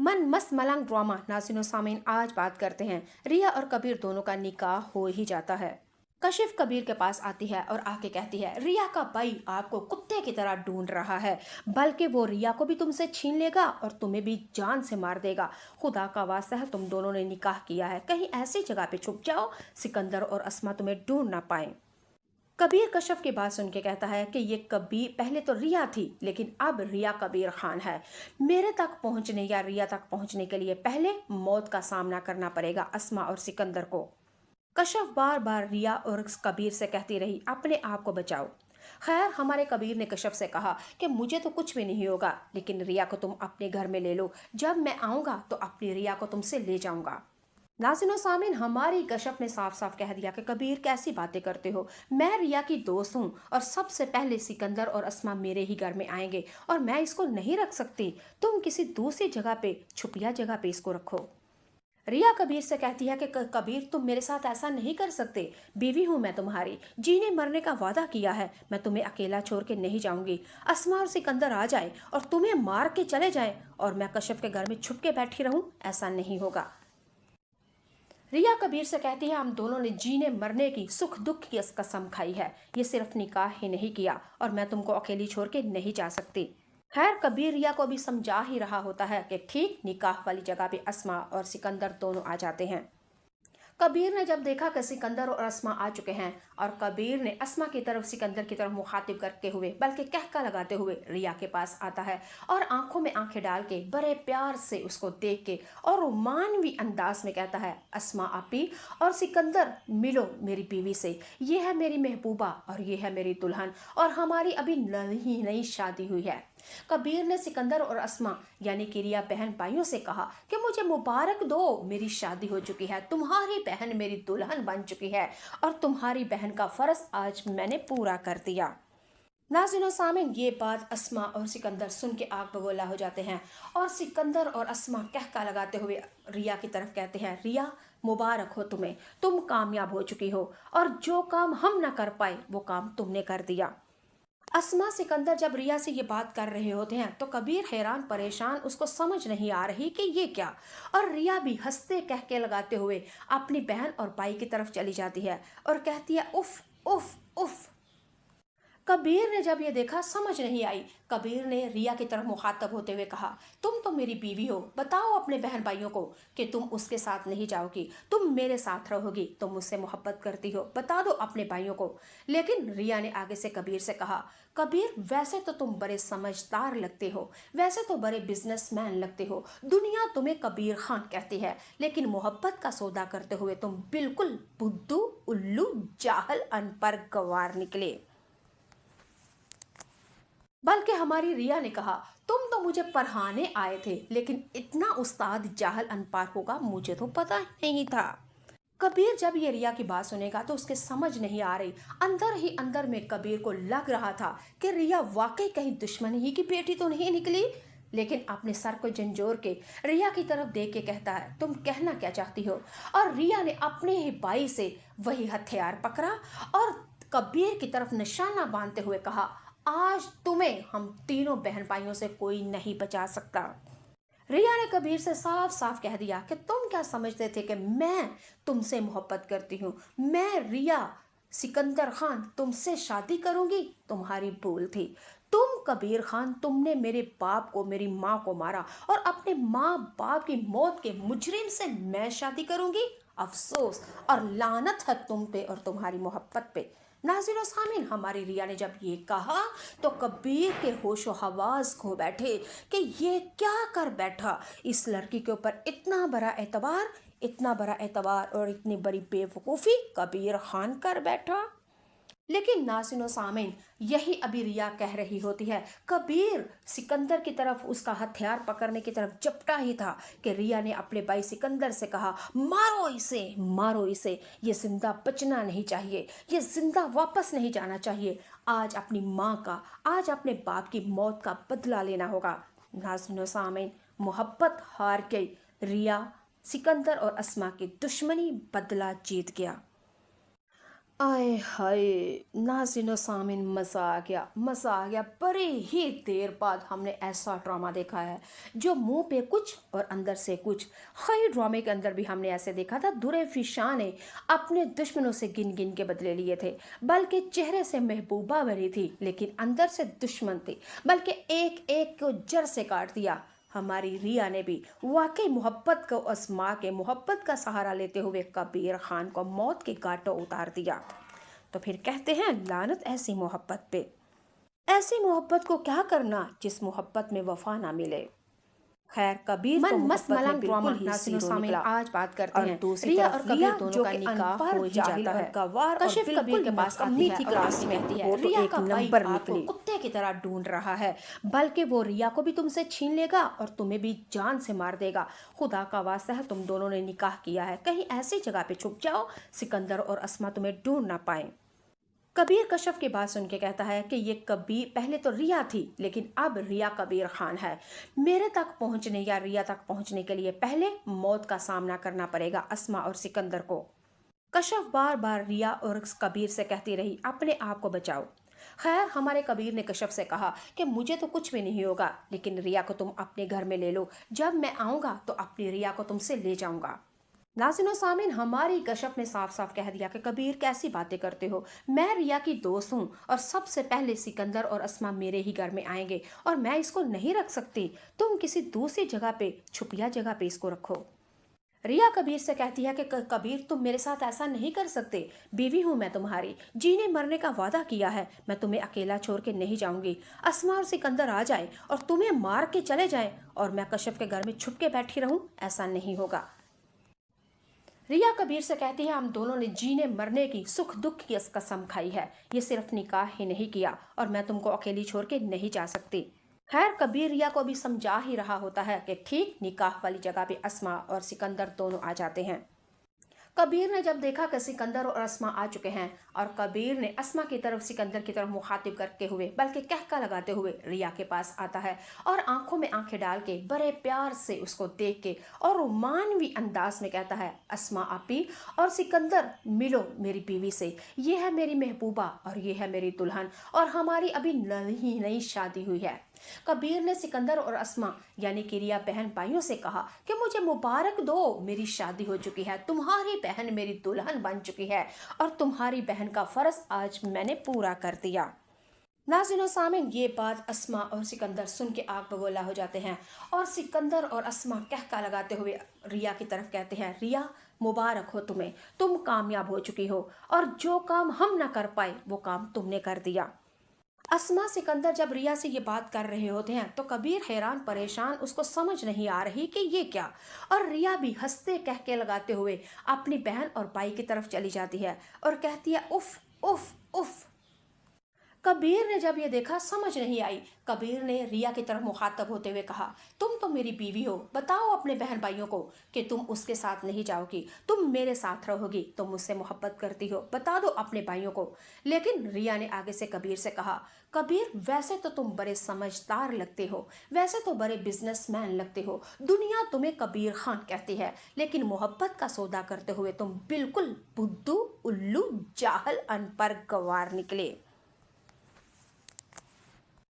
मन मस्त मलंग ड्रामा नाज़रीन सामीन आज बात करते हैं। रिया और कबीर दोनों का निकाह हो ही जाता है। कशिफ कबीर के पास आती है और आके कहती है रिया का भाई आपको कुत्ते की तरह ढूंढ रहा है, बल्कि वो रिया को भी तुमसे छीन लेगा और तुम्हें भी जान से मार देगा। खुदा का वास्ता है, तुम दोनों ने निकाह किया है, कहीं ऐसी जगह पे छुप जाओ सिकंदर और अस्मा तुम्हें ढूंढ ना पाए। कबीर कशफ की बात सुन के कहता है कि ये कबीर पहले तो रिया थी, लेकिन अब रिया कबीर खान है। मेरे तक पहुंचने या रिया तक पहुंचने के लिए पहले मौत का सामना करना पड़ेगा अस्मा और सिकंदर को। कशफ बार बार रिया और कबीर से कहती रही अपने आप को बचाओ। खैर, हमारे कबीर ने कशफ से कहा कि मुझे तो कुछ भी नहीं होगा, लेकिन रिया को तुम अपने घर में ले लो, जब मैं आऊंगा तो अपनी रिया को तुमसे ले जाऊंगा। नाज़रीन सामीन, हमारी कशफ ने साफ साफ कह दिया कि कबीर कैसी बातें करते हो, मैं रिया की दोस्त हूँ और सबसे पहले सिकंदर और अस्मा मेरे ही घर में आएंगे और मैं इसको नहीं रख सकती। तुम किसी दूसरी जगह पे, छुपिया जगह पे इसको रखो। रिया कबीर से कहती है कि कबीर तुम मेरे साथ ऐसा नहीं कर सकते, बीवी हूँ मैं तुम्हारी, जीने मरने का वादा किया है, मैं तुम्हें अकेला छोड़ के नहीं जाऊंगी। अस्मा और सिकंदर आ जाए और तुम्हें मार के चले जाएं और मैं कश्यप के घर में छुप के बैठी रहूं, ऐसा नहीं होगा। रिया कबीर से कहती है हम दोनों ने जीने मरने की, सुख दुख की कसम खाई है, ये सिर्फ निकाह ही नहीं किया और मैं तुमको अकेली छोड़ के नहीं जा सकती। खैर, कबीर रिया को भी समझा ही रहा होता है कि ठीक निकाह वाली जगह पे अस्मा और सिकंदर दोनों आ जाते हैं। कबीर ने जब देखा कि सिकंदर और अस्मा आ चुके हैं और कबीर ने अस्मा की तरफ सिकंदर की तरफ मुखातिब करते हुए, बल्कि कहका लगाते हुए रिया के पास आता है और आंखों में आंखें डाल के बड़े प्यार से उसको देख के और मानवी अंदाज में कहता है अस्मा आपी और सिकंदर मिलो मेरी बीवी से, ये है मेरी महबूबा और ये है मेरी दुल्हन और हमारी अभी नई नई शादी हुई है। कबीर ने सिकंदर और अस्मा यानी कि रिया बहन भाइयों से कहा कि मुझे मुबारक दो, मेरी शादी हो चुकी है, तुम्हारी बहन मेरी दुल्हन बन चुकी है और तुम्हारी बहन का फर्ज आज मैंने पूरा कर दिया। नाज़रीन और सामीन, ये बात अस्मा और सिकंदर सुन के आग बगोला हो जाते हैं और सिकंदर और अस्मा कहका लगाते हुए रिया की तरफ कहते हैं रिया मुबारक हो तुम्हें, तुम कामयाब हो चुकी हो और जो काम हम ना कर पाए वो काम तुमने कर दिया। अस्मा सिकंदर जब रिया से ये बात कर रहे होते हैं तो कबीर हैरान परेशान, उसको समझ नहीं आ रही कि ये क्या, और रिया भी हंसते कह के लगाते हुए अपनी बहन और भाई की तरफ चली जाती है और कहती है उफ उफ उफ। कबीर ने जब ये देखा समझ नहीं आई। कबीर ने रिया की तरफ मुखातब होते हुए कहा तुम तो मेरी बीवी हो, बताओ अपने बहन भाइयों को कि तुम उसके साथ नहीं जाओगी, तुम मेरे साथ रहोगी, तुम मुझसे मोहब्बत करती हो, बता दो अपने भाइयों को। लेकिन रिया ने आगे से कबीर से कहा कबीर वैसे तो तुम बड़े समझदार लगते हो, वैसे तो बड़े बिजनेसमैन लगते हो, दुनिया तुम्हें कबीर खान कहती है, लेकिन मोहब्बत का सौदा करते हुए तुम बिल्कुल बुद्धू, उल्लू, जाहल, अनपढ़ गंवार निकले। बल्कि हमारी रिया ने कहा तुम तो मुझे पढ़ाने आए थे, लेकिन इतना उस्ताद जाहल अनपढ़ होगा मुझे तो पता ही नहीं था। कबीर जब ये रिया की बात सुनेगा तो उसके समझ नहीं आ रही। अंदर ही अंदर में कबीर को लग रहा था कि रिया वाकई कहीं दुश्मन ही की बेटी तो नहीं निकली। लेकिन अपने सर को झंझोर के रिया की तरफ देख के कहता है तुम कहना क्या चाहती हो। और रिया ने अपने ही भाई से वही हथियार पकड़ा और कबीर की तरफ निशाना बांधते हुए कहा आज तुम्हें हम तीनों बहन भाइयों से कोई नहीं बचा सकता। रिया ने कबीर से साफ साफ कह दिया कि तुम क्या समझते थे कि मैं तुमसे मोहब्बत करती हूँ, मैं रिया सिकंदर खान तुमसे शादी करूंगी, तुम्हारी भूल थी। तुम कबीर खान, तुमने मेरे बाप को, मेरी माँ को मारा और अपने माँ बाप की मौत के मुजरिम से मैं शादी करूंगी। अफसोस और लानत है तुम पे और तुम्हारी मोहब्बत पे। नाज़रीन सामीन, हमारी रिया ने जब ये कहा तो कबीर के होशो हवास खो बैठे कि ये क्या कर बैठा, इस लड़की के ऊपर इतना बड़ा एतबार, इतना बड़ा एतबार और इतनी बड़ी बेवकूफ़ी कबीर खान कर बैठा। लेकिन नाज़रीन सामीन, यही अभी रिया कह रही होती है, कबीर सिकंदर की तरफ उसका हथियार पकड़ने की तरफ झपटा ही था कि रिया ने अपने भाई सिकंदर से कहा मारो इसे, मारो इसे, ये जिंदा बचना नहीं चाहिए, ये जिंदा वापस नहीं जाना चाहिए। आज अपनी माँ का, आज अपने बाप की मौत का बदला लेना होगा। नाज़रीन सामीन, मोहब्बत हार गई, रिया सिकंदर और अस्मा की दुश्मनी बदला जीत गया। आए हाय नाज़रीन सामीन, मज़ा आ गया। बड़ी ही देर बाद हमने ऐसा ड्रामा देखा है जो मुंह पे कुछ और अंदर से कुछ। हाई ड्रामे के अंदर भी हमने ऐसे देखा था, दुरे फिशा ने अपने दुश्मनों से गिन गिन के बदले लिए थे, बल्कि चेहरे से महबूबा भरी थी लेकिन अंदर से दुश्मन थी, बल्कि एक एक को जड़ से काट दिया। हमारी रिया ने भी वाकई मोहब्बत को आजमा के मोहब्बत का सहारा लेते हुए कबीर खान को मौत के घाटों उतार दिया। तो फिर कहते हैं लानत ऐसी मोहब्बत पे। ऐसी मोहब्बत को क्या करना जिस मोहब्बत में वफा ना मिले। खैर, कबीर तो मस्त मलंग ड्रामा नाज़रीन सामीन आज बात करते हैं रिया और कबीर दोनों का निकाह हो ही जाता है। कशिफ कबीर के पास आती है और आगे कहती है रिया का भाई आपको कुत्ते की तरह ढूंढ रहा है, बल्कि वो रिया को भी तुमसे छीन लेगा और तुम्हें भी जान से मार देगा। खुदा का वास्ता है, तुम दोनों ने निकाह किया है, कहीं ऐसी जगह पे छुप जाओ सिकंदर और अस्मा तुम्हें ढूंढ ना पाए। कबीर कशफ की बात सुन के कहता है कि ये कबीर पहले तो रिया थी लेकिन अब रिया कबीर खान है। मेरे तक पहुंचने या रिया तक पहुंचने के लिए पहले मौत का सामना करना पड़ेगा अस्मा और सिकंदर को। कशफ बार बार रिया और कबीर से कहती रही अपने आप को बचाओ। खैर, हमारे कबीर ने कशफ से कहा कि मुझे तो कुछ भी नहीं होगा, लेकिन रिया को तुम अपने घर में ले लो, जब मैं आऊँगा तो अपनी रिया को तुमसे ले जाऊँगा। नाज़रीन सामीन, हमारी कशफ ने साफ साफ कह दिया कि कबीर कैसी बातें करते हो, मैं रिया की दोस्त हूँ और सबसे पहले सिकंदर और अस्मा मेरे ही घर में आएंगे और मैं इसको नहीं रख सकती। तुम किसी दूसरी जगह पे छुपिया जगह पे इसको रखो। रिया कबीर से कहती है कि कबीर तुम मेरे साथ ऐसा नहीं कर सकते, बीवी हूँ मैं तुम्हारी, जीने मरने का वादा किया है, मैं तुम्हें अकेला छोड़ के नहीं जाऊंगी। अस्मा और सिकंदर आ जाए और तुम्हें मार के चले जाएं और मैं कश्यप के घर में छुप के बैठी रहूं, ऐसा नहीं होगा। रिया कबीर से कहती है हम दोनों ने जीने मरने की सुख दुख की कसम खाई है, ये सिर्फ निकाह ही नहीं किया और मैं तुमको अकेली छोड़ के नहीं जा सकती। खैर, कबीर रिया को भी समझा ही रहा होता है कि ठीक निकाह वाली जगह पे अस्मा और सिकंदर दोनों आ जाते हैं। कबीर ने जब देखा कि सिकंदर और अस्मा आ चुके हैं और कबीर ने अस्मा की तरफ सिकंदर की तरफ मुखातिब करते हुए बल्कि कहका लगाते हुए रिया के पास आता है और आंखों में आंखें डाल के बड़े प्यार से उसको देख के और रोमानवी अंदाज में कहता है अस्मा आपी और सिकंदर मिलो मेरी बीवी से, ये है मेरी महबूबा और ये है मेरी दुल्हन और हमारी अभी नई नई शादी हुई है। कबीर ने सिकंदर और अस्मा यानी कि रिया बहन भाइयों से कहा कि मुझे मुबारक दो, मेरी शादी हो चुकी है, तुम्हारी बहन मेरी दुल्हन बन चुकी है और तुम्हारी बहन का फर्ज आज मैंने पूरा कर दिया। नाज़रीन सामीन, ये बात अस्मा और सिकंदर सुन के आग बबूला हो जाते हैं और सिकंदर और अस्मा कहका लगाते हुए रिया की तरफ कहते हैं रिया मुबारक हो तुम्हें, तुम कामयाब हो चुकी हो और जो काम हम ना कर पाए वो काम तुमने कर दिया। अस्मा सिकंदर जब रिया से ये बात कर रहे होते हैं तो कबीर हैरान परेशान, उसको समझ नहीं आ रही कि ये क्या, और रिया भी हंसते कह के लगाते हुए अपनी बहन और भाई की तरफ चली जाती है और कहती है उफ उफ उफ। कबीर ने जब ये देखा समझ नहीं आई। कबीर ने रिया की तरफ मुखातब होते हुए कहा तुम तो मेरी बीवी हो, बताओ अपने बहन भाइयों को कि तुम उसके साथ नहीं जाओगी, तुम मेरे साथ रहोगी, तुम मुझसे मोहब्बत करती हो, बता दो अपने भाइयों को। लेकिन रिया ने आगे से कबीर से कहा कबीर वैसे तो तुम बड़े समझदार लगते हो, वैसे तो बड़े बिजनेसमैन लगते हो, दुनिया तुम्हें कबीर खान कहती है, लेकिन मोहब्बत का सौदा करते हुए तुम बिल्कुल बुद्धू उल्लू जाहल अनपढ़ गवार निकले।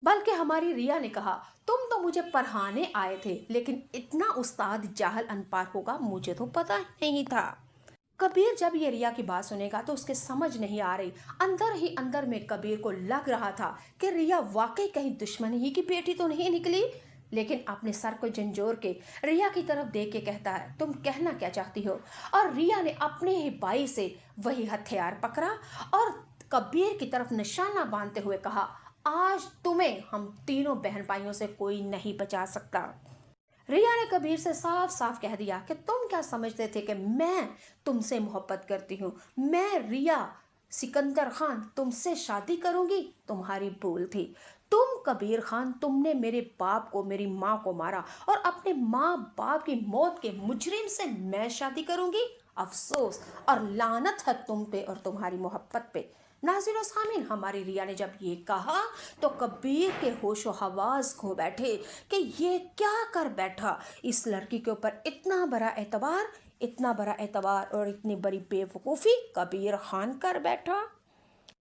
बल्कि हमारी रिया ने कहा तुम तो मुझे पढ़ाने आए थे, लेकिन इतना उस्ताद जाहल अनपढ़ होगा मुझे तो पता नहीं था। कबीर जब ये रिया की बात सुनेगा तो उसके समझ नहीं आ रही, अंदर ही अंदर में कबीर को लग रहा था कि रिया वाकई कहीं दुश्मन ही की बेटी तो नहीं निकली। लेकिन अपने सर को झंझोर के रिया की तरफ देख के कहता है तुम कहना क्या चाहती हो, और रिया ने अपने ही भाई से वही हथियार पकड़ा और कबीर की तरफ निशाना बांधते हुए कहा आज तुम्हें हम तीनों बहन भाइयों से कोई नहीं बचा सकता। रिया ने कबीर से साफ साफ कह दिया कि तुम क्या समझते थे कि मैं तुमसे मोहब्बत करती हूँ, मैं रिया सिकंदर खान तुमसे शादी करूंगी, तुम्हारी भूल थी। तुम कबीर खान, तुमने मेरे बाप को मेरी माँ को मारा और अपने माँ बाप की मौत के मुजरिम से मैं शादी करूंगी, अफसोस और लानत है तुम पे और तुम्हारी मोहब्बत पे। नाज़रीन सामीन, हमारी रिया ने जब ये कहा तो कबीर के होशो हवास खो बैठे कि ये क्या कर बैठा, इस लड़की के ऊपर इतना बड़ा एतबार, इतना बड़ा एतबार और इतनी बड़ी बेवकूफ़ी कबीर खान कर बैठा।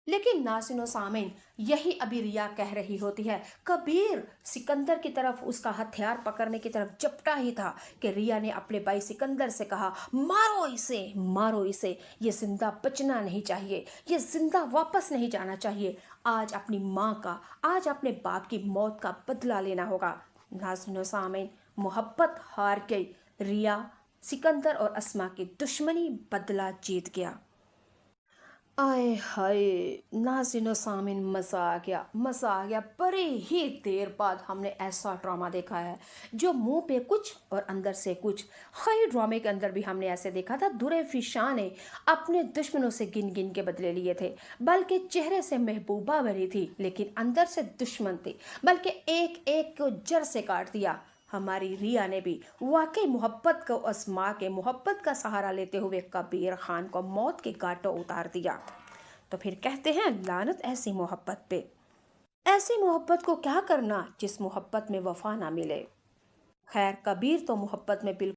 लेकिन नाज़रीन सामीन, यही अभी रिया कह रही होती है। कबीर सिकंदर की तरफ उसका हथियार पकड़ने की तरफ झपटा ही था कि रिया ने अपने भाई सिकंदर से कहा, मारो इसे, मारो इसे, ये जिंदा बचना नहीं चाहिए, ये जिंदा वापस नहीं जाना चाहिए। आज अपनी माँ का, आज अपने बाप की मौत का बदला लेना होगा। नाज़रीन सामीन, मोहब्बत हार गई। रिया, सिकंदर और अस्मा की दुश्मनी बदला जीत गया। आए हाय नाज़रीन सामीन, मज़ा आ गया, मज़ा आ गया। बड़ी ही देर बाद हमने ऐसा ड्रामा देखा है जो मुंह पे कुछ और अंदर से कुछ। कई ड्रामे के अंदर भी हमने ऐसे देखा था, दुर्फी शाह ने अपने दुश्मनों से गिन गिन के बदले लिए थे, बल्कि चेहरे से महबूबा भरी थी लेकिन अंदर से दुश्मन थी, बल्कि एक एक को जड़ से काट दिया। हमारी रिया ने भी वाकई मोहब्बत को, अस्मा के मोहब्बत का सहारा लेते हुए कबीर खान को मौत के घाटों उतार दिया। तो फिर कहते हैं लानत ऐसी मोहब्बत पे। ऐसी मोहब्बत को क्या करना जिस मोहब्बत में वफा ना मिले। खैर, कबीर तो मोहब्बत में बिल्कुल